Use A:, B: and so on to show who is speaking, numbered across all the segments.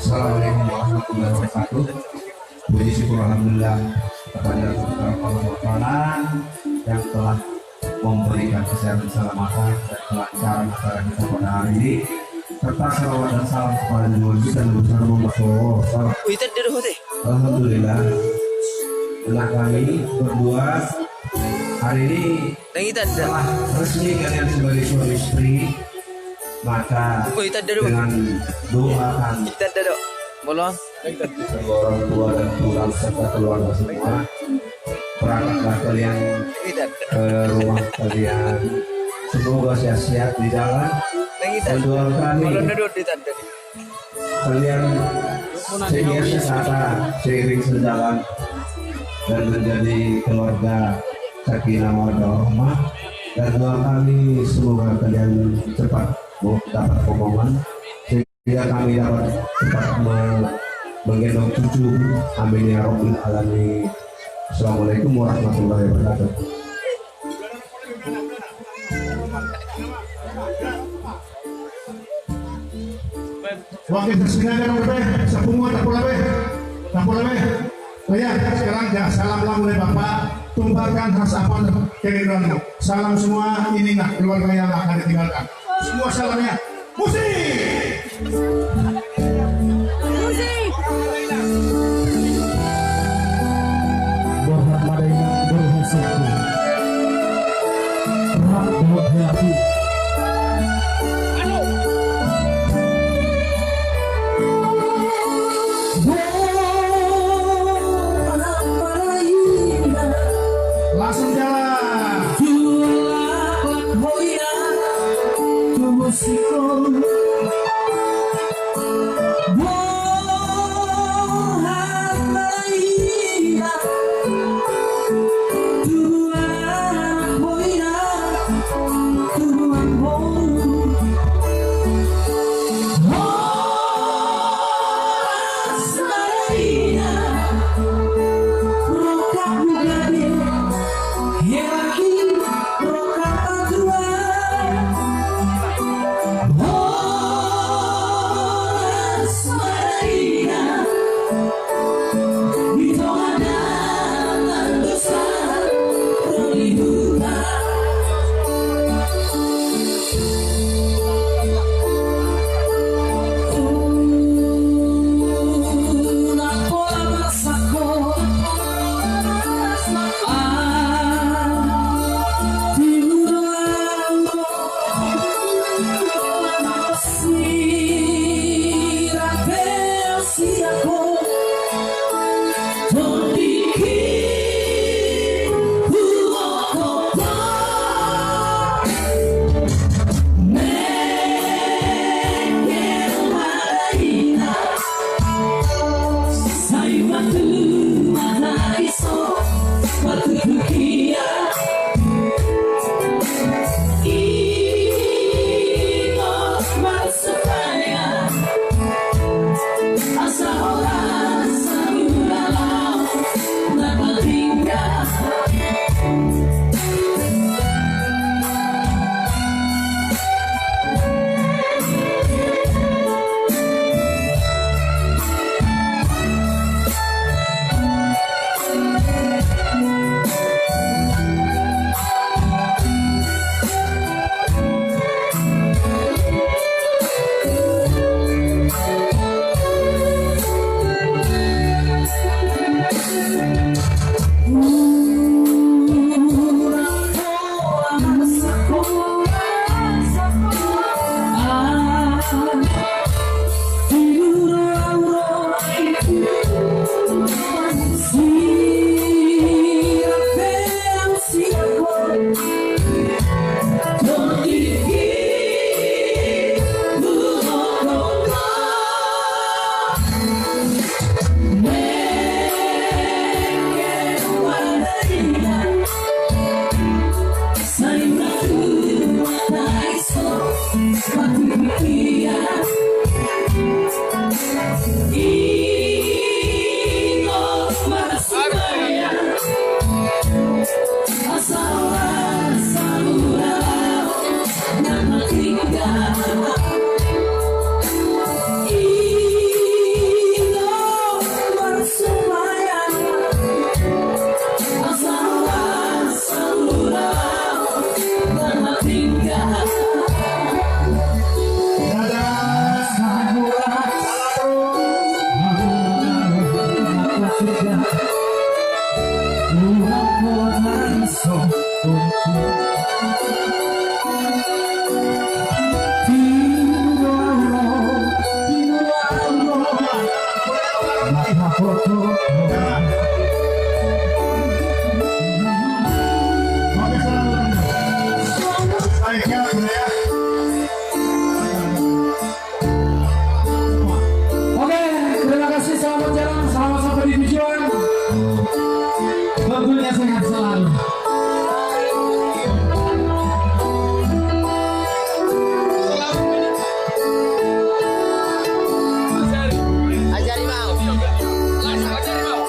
A: Assalamualaikum warahmatullahi wabarakatuh. Puji syukur alhamdulillah kepada Allah yang telah memberikan kesehatan keselamatan dan kelancaran acara kita pada hari ini, serta salawat dan salam kepada Nabi kita bersama Muhammad SAW. Alhamdulillah, anak kami berdua hari ini telah resmi kalian sebagai suami istri. Maka dengan doa kami semua orang tua dan pulang serta keluarga semua, berangkatlah kalian ke rumah kalian, semoga sehat-sehat di jalan. Dan doa kami kalian seiring kata seiring sejalan dan menjadi keluarga sakinah mawaddah warahmah. Dan doa kami semoga kalian cepat dapat omongan sehingga kami dapat cepat menggendong cucu. Amin ya rabbal alamin. Assalamualaikum warahmatullahi wabarakatuh.
B: Wakil tersedia dong be, sepunggu tak pula be. Ya, sekarang ya salam lagu Bapak, tumpahkan khas apa kerinduanmu. Salam semua inilah keluarga yang akan ditinggalkan. Semua salamnya musik. Borhat dainang berhasil. Borhat langsung jalan.
C: Oke, terima kasih, selamat jalan, selamat sampai di tujuan. Tentunya sehat selalu.
D: Ajari mau. Langsung ajari mau.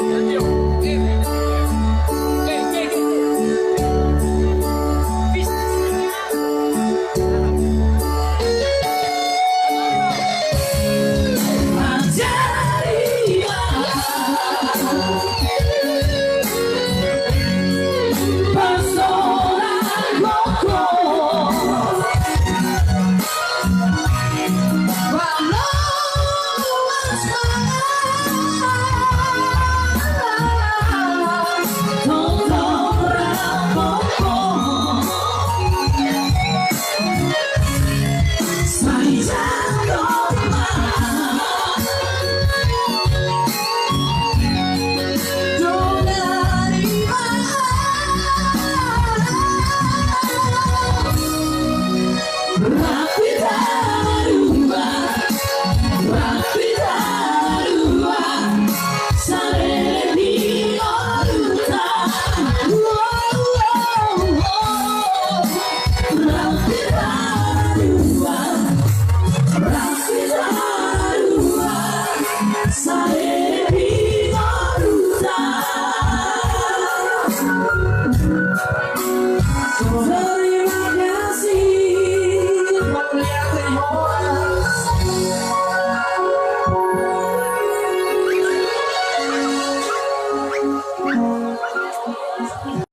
E: Saya di Maruta.